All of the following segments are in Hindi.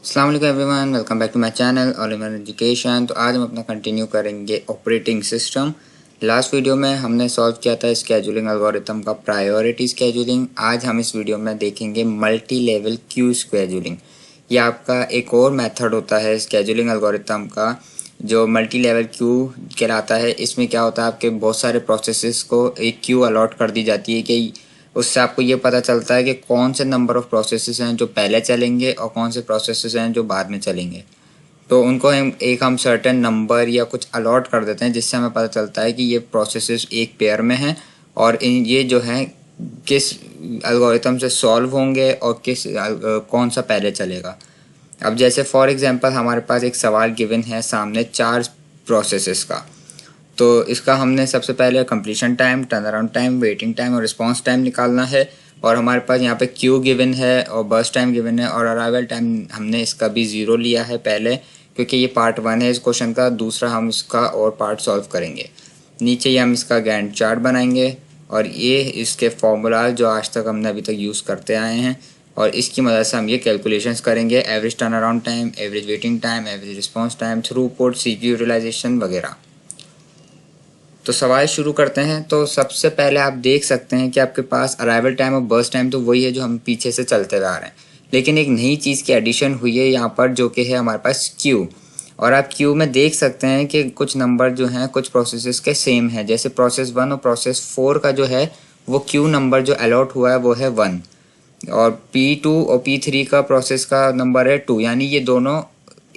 अस्सलाम वालेकुम everyone, welcome back to my channel all in one education. तो आज हम अपना कंटिन्यू करेंगे ऑपरेटिंग सिस्टम। लास्ट वीडियो में हमने सॉल्व किया था स्केड्यूलिंग एल्गोरिथम का प्रायोरिटी स्केड्यूलिंग। आज हम इस वीडियो में देखेंगे मल्टी लेवल क्यू स्केड्यूलिंग। ये आपका एक और मेथड होता है स्केड्यूलिंग एल्गोरिथम का जो मल्टी लेवल क्यू कहलाता है। इसमें क्या होता है, आपके बहुत सारे प्रोसेसेस को एक क्यू अलॉट कर दी जाती है कि उससे आपको ये पता चलता है कि कौन से नंबर ऑफ़ प्रोसेसेस हैं जो पहले चलेंगे और कौन से प्रोसेसेस हैं जो बाद में चलेंगे। तो उनको हम सर्टेन नंबर या कुछ अलॉट कर देते हैं जिससे हमें पता चलता है कि ये प्रोसेसेस एक पेयर में हैं और ये जो हैं किस एल्गोरिथम से सॉल्व होंगे और कौन सा पहले चलेगा। अब जैसे फॉर एग्जांपल हमारे पास एक सवाल गिवन है सामने 4 प्रोसेसेस का। तो इसका हमने सबसे पहले completion time, turn around time, waiting time और रिस्पांस टाइम निकालना है। और हमारे पास यहाँ पे क्यू गिवन है और बर्स्ट टाइम गिवन है और अराइवल टाइम हमने इसका भी 0 लिया है पहले, क्योंकि ये पार्ट 1 है इस क्वेश्चन का। दूसरा हम इसका और पार्ट सॉल्व करेंगे। नीचे ही हम इसका गैंट चार्ट बनाएंगे और ये इसके फॉर्मूला जो आज तक हमने अभी तक यूज़ करते आए हैं और इसकी मदद से हम ये कैलकुलेशंस करेंगे। Average turn around time, average waiting time, average response time, throughput, CPU utilization वगैरह। तो सवाल शुरू करते हैं। तो सबसे पहले आप देख सकते हैं कि आपके पास अराइवल टाइम और बर्स्ट टाइम तो वही है जो हम पीछे से चलते आ रहे हैं, लेकिन एक नई चीज़ की एडिशन हुई है यहाँ पर जो कि है हमारे पास क्यू। और आप क्यू में देख सकते हैं कि कुछ नंबर जो हैं कुछ प्रोसेसेस के सेम है। जैसे प्रोसेस 1 और प्रोसेस 4 का जो है वो क्यू नंबर जो अलॉट हुआ है वो है 1 और P2 और P3 का प्रोसेस का नंबर है 2, यानी ये दोनों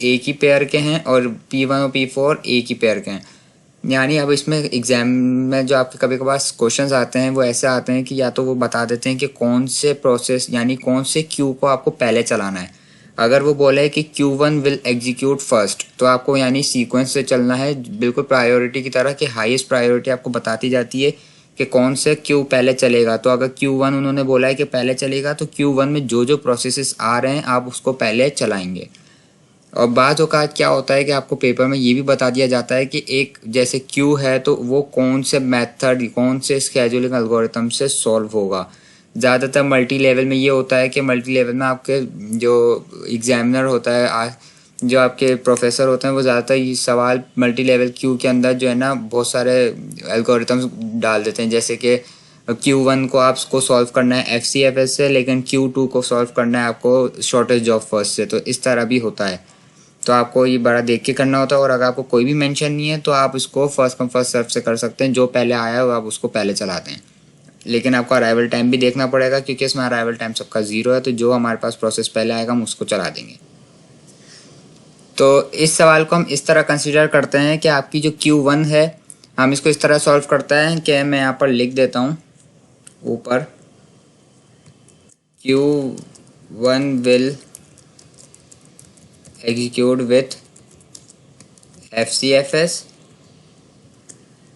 एक ही पेयर के हैं और P1 और P4 एक ही पेयर के हैं। यानी अब इसमें एग्ज़ाम में जो आपके कभी कभार क्वेश्चंस आते हैं वो ऐसे आते हैं कि या तो वो बता देते हैं कि कौन से प्रोसेस यानी कौन से क्यू को आपको पहले चलाना है। अगर वो बोले कि Q1 विल एग्जीक्यूट फर्स्ट तो आपको यानी सीक्वेंस से चलना है, बिल्कुल प्रायोरिटी की तरह कि हाईएस्ट प्रायोरिटी आपको बताती जाती है कि कौन से क्यू पहले चलेगा। तो अगर Q1 उन्होंने बोला है कि पहले चलेगा तो Q1 में जो जो प्रोसेसेस आ रहे हैं आप उसको पहले चलाएंगे। और बाद औक़ात क्या होता है कि आपको पेपर में ये भी बता दिया जाता है कि एक जैसे क्यू है तो वो कौन से मेथड कौन से स्केड्यूलिंग एल्गोरिथम से सॉल्व होगा। ज़्यादातर मल्टी लेवल में ये होता है कि मल्टी लेवल में आपके जो एग्जामिनर होता है जो आपके प्रोफेसर होते हैं वो ज़्यादातर ये सवाल मल्टी लेवल क्यू के अंदर जो है ना बहुत सारे एल्गोरिथम्स डाल देते हैं। जैसे कि Q1 को आपको सॉल्व करना है FCFS से, लेकिन Q2 को सॉल्व करना है आपको शॉर्टेज जॉब फर्स्ट से। तो इस तरह भी होता है, तो आपको ये बड़ा देख के करना होता है। और अगर आपको कोई भी मेंशन नहीं है तो आप इसको फर्स्ट कम फर्स्ट सर्व से कर सकते हैं, जो पहले आया हो आप उसको पहले चलाते हैं। लेकिन आपको अराइवल टाइम भी देखना पड़ेगा क्योंकि इसमें अराइवल टाइम सबका 0 है, तो जो हमारे पास प्रोसेस पहले आएगा हम उसको चला देंगे। तो इस सवाल को हम इस तरह कंसिडर करते हैं कि आपकी जो Q1 है हम इसको इस तरह सॉल्व करते हैं कि मैं यहाँ पर लिख देता हूँ ऊपर Q1 will execute with FCFS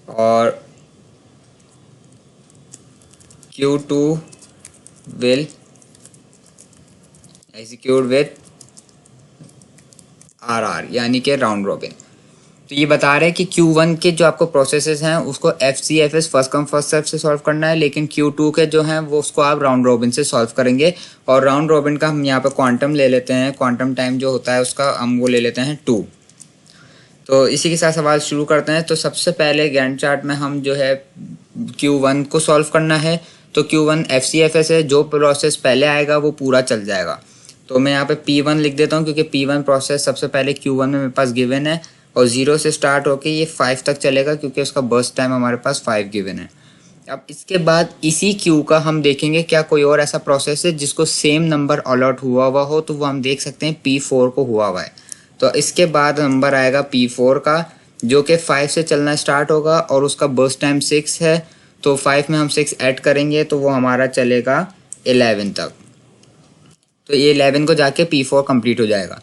और Q2 will execute with RR यानी कि राउंड रॉबिन। तो ये बता रहे हैं कि Q1 के जो आपको प्रोसेसेस हैं उसको FCFS first come first serve से सॉल्व करना है, लेकिन Q2 के जो हैं वो उसको आप राउंड रॉबिन से सॉल्व करेंगे। और राउंड रॉबिन का हम यहाँ पर क्वांटम ले लेते हैं, क्वांटम टाइम जो होता है उसका हम वो ले लेते हैं 2। तो इसी के साथ सवाल शुरू करते हैं। तो सबसे पहले गैंट चार्ट में हम जो है Q1 को सॉल्व करना है। तो Q1 FCFS है, जो प्रोसेस पहले आएगा वो पूरा चल जाएगा। तो मैं यहाँ पे P1 लिख देता हूँ क्योंकि P1 प्रोसेस सबसे पहले Q1 में मेरे पास गिवन है और 0 से स्टार्ट होके ये 5 तक चलेगा क्योंकि उसका बर्स्ट टाइम हमारे पास 5 गिवन है। अब इसके बाद इसी क्यू का हम देखेंगे क्या कोई और ऐसा प्रोसेस है जिसको सेम नंबर अलॉट हुआ हो, तो वो हम देख सकते हैं P4 को हुआ है। तो इसके बाद नंबर आएगा P4 का जो कि 5 से चलना स्टार्ट होगा और उसका बर्स्ट टाइम 6 है। तो 5 में हम 6 ऐड करेंगे तो वो हमारा चलेगा 11 तक। तो ये 11 को जाके P4 कंप्लीट हो जाएगा।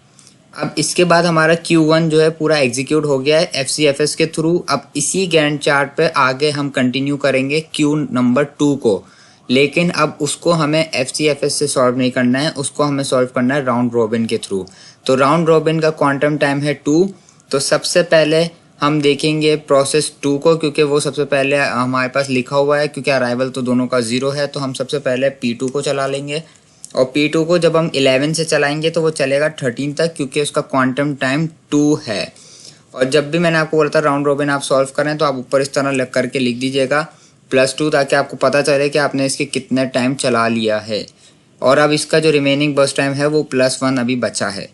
अब इसके बाद हमारा Q1 जो है पूरा एग्जीक्यूट हो गया है FCFS के थ्रू। अब इसी गैंट चार्ट पे आगे हम कंटिन्यू करेंगे Q नंबर 2 को, लेकिन अब उसको हमें FCFS से सॉल्व नहीं करना है, उसको हमें सॉल्व करना है राउंड रॉबिन के थ्रू। तो राउंड रॉबिन का क्वांटम टाइम है 2। तो सबसे पहले हम देखेंगे प्रोसेस 2 को क्योंकि वो सबसे पहले हमारे पास लिखा हुआ है, क्योंकि अराइवल तो दोनों का 0 है। तो हम सबसे पहले P2 को चला लेंगे और P2 को जब हम 11 से चलाएंगे तो वो चलेगा 13 तक, क्योंकि उसका क्वांटम टाइम 2 है। और जब भी मैंने आपको बोला था राउंड रॉबिन आप सॉल्व करें तो आप ऊपर इस तरह लग करके लिख दीजिएगा +2, ताकि आपको पता चले कि आपने इसके कितने टाइम चला लिया है। और अब इसका जो रिमेनिंग बर्स्ट टाइम है वो +1 अभी बचा है।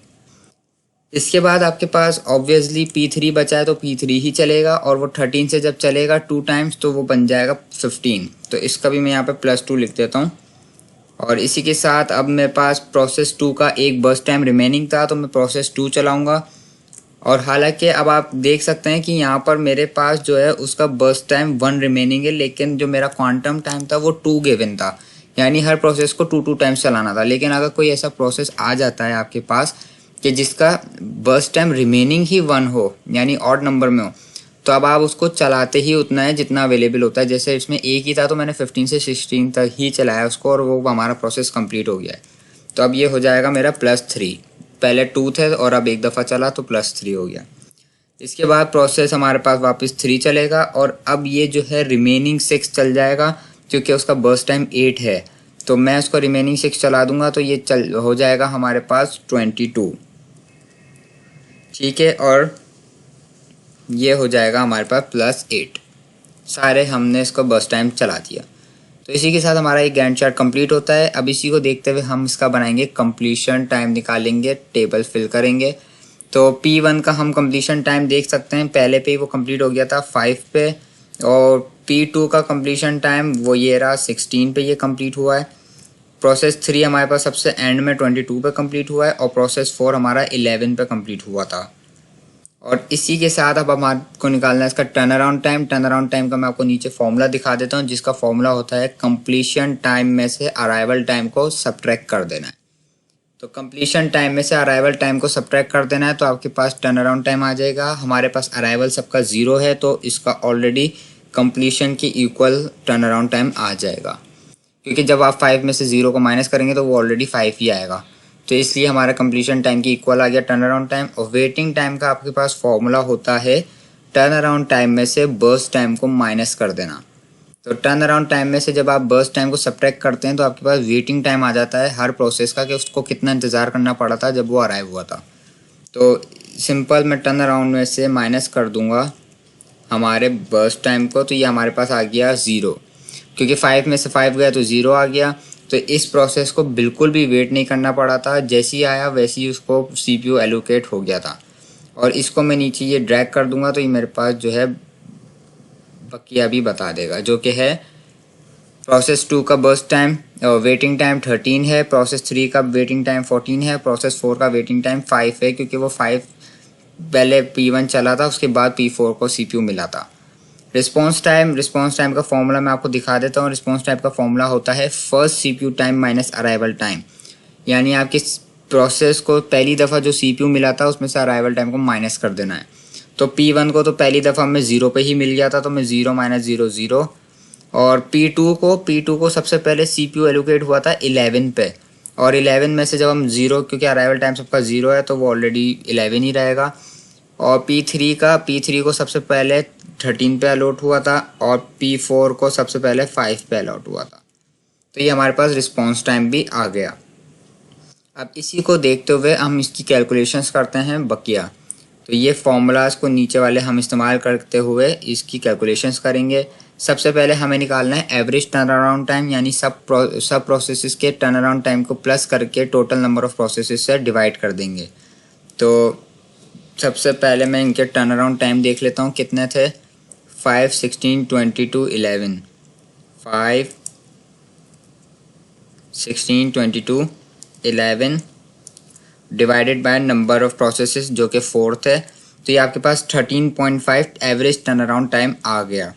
इसके बाद आपके पास ऑब्वियसली P3 बचा है तो P3 ही चलेगा, और वो 13 से जब चलेगा 2 टाइम्स तो वो बन जाएगा 15। तो इसका भी मैं यहाँ पे +2 लिख देता हूँ। और इसी के साथ अब मेरे पास प्रोसेस 2 का एक बर्स्ट टाइम रिमेनिंग था, तो मैं प्रोसेस 2 चलाऊँगा। और हालांकि अब आप देख सकते हैं कि यहाँ पर मेरे पास जो है उसका बर्स्ट टाइम 1 रिमेनिंग है, लेकिन जो मेरा क्वांटम टाइम था वो 2 गिवन था, यानी हर प्रोसेस को 2 टाइम्स चलाना था। लेकिन अगर कोई ऐसा प्रोसेस आ जाता है आपके पास कि जिसका बर्स्ट टाइम रिमेनिंग ही 1 हो, यानी ऑड नंबर में हो, तो अब आप उसको चलाते ही उतना है जितना अवेलेबल होता है। जैसे इसमें एक ही था तो मैंने 15 से 16 तक ही चलाया उसको, और वो हमारा प्रोसेस कंप्लीट हो गया है। तो अब ये हो जाएगा मेरा +3। पहले 2 थे और अब एक दफ़ा चला तो +3 हो गया। इसके बाद प्रोसेस हमारे पास वापस 3 चलेगा, और अब ये जो है रिमेनिंग 6 चल जाएगा, क्योंकि उसका बर्स्ट टाइम 8 है। तो मैं उसको रिमेनिंग 6 चला दूंगा तो ये हो जाएगा हमारे पास 22। ठीक है, और ये हो जाएगा हमारे पास +8। सारे हमने इसको बर्स्ट टाइम चला दिया। तो इसी के साथ हमारा एक गैंट चार्ट कंप्लीट होता है। अब इसी को देखते हुए हम इसका बनाएंगे कंप्लीशन टाइम, निकालेंगे, टेबल फिल करेंगे। तो P1 का हम कंप्लीशन टाइम देख सकते हैं, पहले पे ही वो कंप्लीट हो गया था 5 पे, और P2 का कंप्लीशन टाइम वो ये रहा 16 पे ये कंप्लीट हुआ है। प्रोसेस 3 हमारे पास सबसे एंड में 22 पे कंप्लीट हुआ है, और प्रोसेस 4 हमारा 11 पे कंप्लीट हुआ था। और इसी के साथ अब आपको निकालना है इसका turn around time. Turn around time का मैं आपको नीचे फॉर्मूला दिखा देता हूँ, जिसका फॉर्मूला होता है कंप्लीशन टाइम में से अराइवल टाइम को सब्ट्रैक्ट कर देना है। तो कंप्लीशन टाइम में से अराइवल टाइम को सब्ट्रैक्ट कर देना है, तो आपके पास टर्न अराउंड टाइम आ जाएगा। हमारे पास अराइवल सबका 0 है, तो इसका ऑलरेडी कंप्लीशन की इक्वल टर्न अराउंड टाइम आ जाएगा, क्योंकि जब आप 5 में से 0 को माइनस करेंगे तो वो ऑलरेडी 5 ही आएगा। तो इसलिए हमारा कंप्लीशन टाइम की इक्वल आ गया टर्न अराउंड टाइम। और वेटिंग टाइम का आपके पास फॉर्मूला होता है टर्न अराउंड टाइम में से बर्स्ट टाइम को माइनस कर देना। तो टर्न अराउंड टाइम में से जब आप बर्स्ट टाइम को सब्ट्रैक्ट करते हैं तो आपके पास वेटिंग टाइम आ जाता है हर प्रोसेस का, कि उसको कितना इंतज़ार करना पड़ा था जब वो अराइव हुआ था। तो सिंपल मैं टर्न अराउंड में से माइनस कर दूंगा हमारे बर्स्ट टाइम को, तो ये हमारे पास आ गया 0, क्योंकि 5 में से 5 गया तो 0 आ गया। तो इस प्रोसेस को बिल्कुल भी वेट नहीं करना पड़ा था, जैसे ही आया वैसे ही उसको CPU एलोकेट हो गया था। और इसको मैं नीचे ये ड्रैग कर दूंगा तो ये मेरे पास जो है बकिया भी बता देगा, जो कि है प्रोसेस 2 का बर्स्ट टाइम वेटिंग टाइम 13 है, प्रोसेस 3 का वेटिंग टाइम 14 है, प्रोसेस 4 का वेटिंग टाइम 5 है, क्योंकि वो 5 पहले P1 चला था, उसके बाद P4 को CPU मिला था। रिस्पॉन्स टाइम का फॉर्मूला मैं आपको दिखा देता हूँ। रिस्पॉन्स टाइम का फॉर्मूला होता है first CPU time minus arrival time, यानी आपकी प्रोसेस को पहली दफ़ा जो CPU मिला था उसमें से अराइवल टाइम को माइनस कर देना है। तो P1 को तो पहली दफ़ा में 0 पे ही मिल गया था, तो मैं 0 - 0 0। और P2 को सबसे पहले CPU एलोकेट हुआ था 11 पे, और 11 में से जब हम 0, क्योंकि अराइवल टाइम सबका 0 है तो वो ऑलरेडी 11 ही रहेगा। और P3 को सबसे पहले 13 पे अलॉट हुआ था, और P4 को सबसे पहले 5 पे अलॉट हुआ था। तो ये हमारे पास रिस्पॉन्स टाइम भी आ गया। अब इसी को देखते हुए हम इसकी कैलकुलेशंस करते हैं बकिया। तो ये फॉर्मूलाज को नीचे वाले हम इस्तेमाल करते हुए इसकी कैलकुलेशंस करेंगे। सबसे पहले हमें निकालना है एवरेज टर्न अराउंड टाइम, यानी सब प्रोसेसेस के टर्न अराउंड टाइम को प्लस करके टोटल नंबर ऑफ़ प्रोसेसेस से डिवाइड कर देंगे। तो सबसे पहले मैं इनके टर्न अराउंड टाइम देख लेता हूँ कितने थे। 5, 16, 22, 11। 5, 16, 22, 11 divided by number of processes जो कि 4 थे, तो ये आपके पास 13.5 एवरेज टर्न अराउंड टाइम आ गया।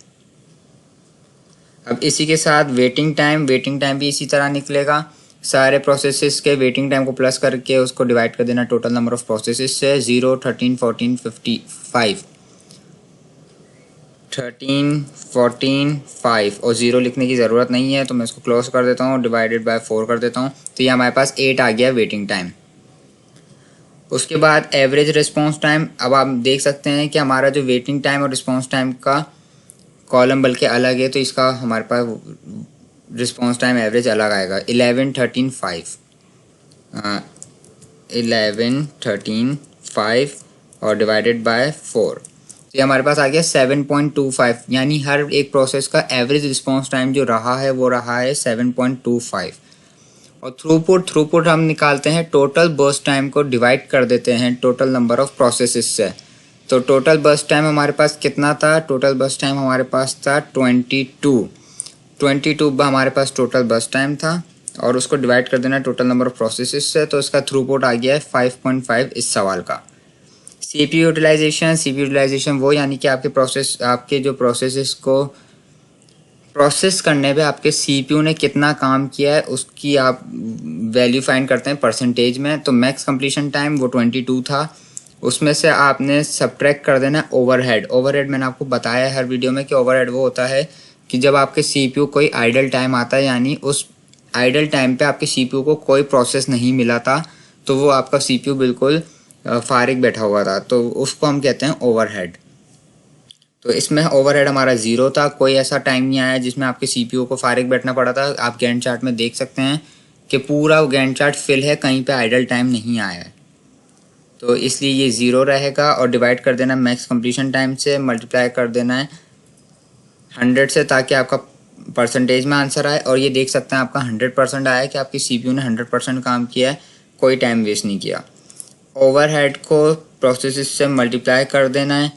अब इसी के साथ वेटिंग टाइम भी इसी तरह निकलेगा। सारे प्रोसेसेस के वेटिंग टाइम को प्लस करके उसको डिवाइड कर देना टोटल नंबर ऑफ प्रोसेसेस से। 0, 13, 14, 55, 13, 14, 5 और 0 लिखने की ज़रूरत नहीं है, तो मैं इसको क्लोज कर देता हूँ, डिवाइडेड बाय 4 कर देता हूँ। तो ये हमारे पास 8 आ गया वेटिंग टाइम। उसके बाद एवरेज रिस्पॉन्स टाइम। अब आप देख सकते हैं कि हमारा जो वेटिंग टाइम और रिस्पॉन्स टाइम का कॉलम बल्कि अलग है, तो इसका हमारे पास रिस्पॉन्स टाइम एवरेज अलग आएगा। 11, 13, 5। 11, 13, 5 और डिवाइडेड बाय 4, तो ये हमारे पास आ गया 7.25, यानी हर एक प्रोसेस का एवरेज रिस्पॉन्स टाइम जो रहा है वो रहा है 7.25। और थ्रूपुट हम निकालते हैं टोटल बर्स्ट टाइम को डिवाइड कर देते हैं टोटल नंबर ऑफ प्रोसेसेस से। तो टोटल बर्स्ट टाइम हमारे पास कितना था? टोटल बर्स्ट टाइम हमारे पास था 22 हमारे पास टोटल बर्स्ट टाइम था, और उसको डिवाइड कर देना टोटल नंबर ऑफ प्रोसेसेस से, तो इसका थ्रूपुट आ गया है 5.5 इस सवाल का। सीपीयू यूटिलाइजेशन वो, यानी कि आपके जो प्रोसेसेस को प्रोसेस करने पे आपके सीपीयू ने कितना काम किया है उसकी आप वैल्यू फाइंड करते हैं परसेंटेज में। तो मैक्स कंप्लीशन टाइम वो 22 था, उसमें से आपने सब्ट्रैक्ट कर देना ओवरहेड मैंने आपको बताया है हर वीडियो में कि ओवरहेड वो होता है कि जब आपके सीपीयू कोई आइडल टाइम आता है, यानी उस आइडल टाइम पे आपके सीपीयू को कोई प्रोसेस नहीं मिला था, तो वो आपका सीपीयू बिल्कुल फारिग बैठा हुआ था, तो उसको हम कहते हैं ओवरहेड। तो इसमें ओवरहेड हमारा 0 था, कोई ऐसा टाइम नहीं आया जिसमें आपके सीपीयू को फारिग बैठना पड़ा था। आप गैंट चार्ट में देख सकते हैं कि पूरा गैंट चार्ट फिल है, कहीं पे आइडल टाइम नहीं आया है, तो इसलिए ये 0 रहेगा। और डिवाइड कर देना मैक्स कंप्लीशन टाइम से, मल्टीप्लाई कर देना है 100 से, ताकि आपका परसेंटेज में आंसर आए। और ये देख सकते हैं आपका 100% आया कि आपकी सीपीयू ने 100% काम किया है, कोई टाइम वेस्ट नहीं किया। ओवरहेड को प्रोसेस से मल्टीप्लाई कर देना है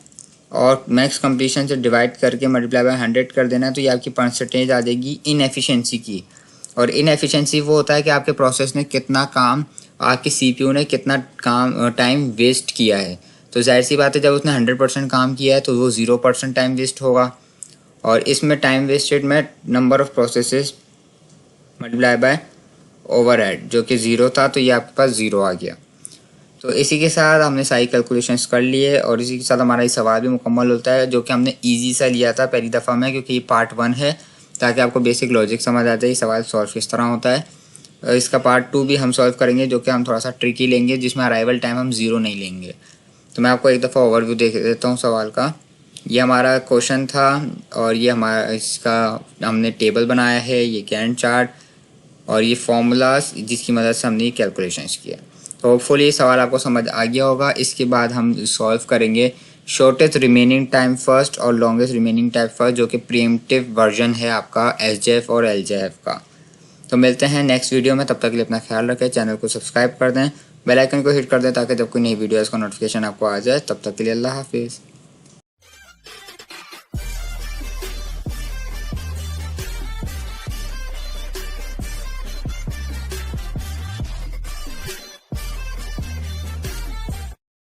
और मैक्स कंप्लीशन से डिवाइड करके मल्टीप्लाई बाय 100 कर देना है, तो ये आपकी परसेंटेज आ जाएगी इनएफिशिएंसी की। और इनएफिशिएंसी वो होता है कि आपके प्रोसेस ने कितना काम, आपके सीपीयू ने कितना काम टाइम वेस्ट किया है। तो जाहिर सी बात है, जब उसने 100% काम किया है तो वो 0% टाइम वेस्ट होगा। और इसमें टाइम वेस्टेड में number of processes multiply by overhead जो कि 0 था, तो ये आपके पास 0 आ गया। तो इसी के साथ हमने सारी कैलकुलेशंस कर लिए और इसी के साथ हमारा ये सवाल भी मुकम्मल होता है, जो कि हमने इजी सा लिया था पहली दफ़ा में, क्योंकि ये पार्ट 1 है, ताकि आपको बेसिक लॉजिक समझ आ जाए सवाल सॉल्व किस तरह होता है। इसका पार्ट 2 भी हम सॉल्व करेंगे, जो कि हम थोड़ा सा ट्रिकी लेंगे, जिसमें अराइवल टाइम हम 0 नहीं लेंगे। तो मैं आपको एक दफ़ा ओवरव्यू देख देता हूँ सवाल का। ये हमारा क्वेश्चन था और ये हमारा इसका हमने टेबल बनाया है, ये गैंट चार्ट और ये फॉर्मूलाज जिसकी मदद से हमने कैलकुलेशंस किया। तो होपफुली ये सवाल आपको समझ आ गया होगा। इसके बाद हम सॉल्व करेंगे शॉर्टेस्ट रिमेनिंग टाइम फर्स्ट और लॉन्गेस्ट रिमेनिंग टाइम फर्स्ट, जो कि प्रीएम्प्टिव वर्जन है आपका एसजेएफ और एलजेएफ का। तो मिलते हैं नेक्स्ट वीडियो में, तब तक के लिए अपना ख्याल रखें, चैनल को सब्सक्राइब कर दें, बेल आइकन को हिट कर दें ताकि जब कोई नई वीडियो इसका नोटिफिकेशन आपको आ जाए। तब तक के लिए अल्लाह हाफिज़।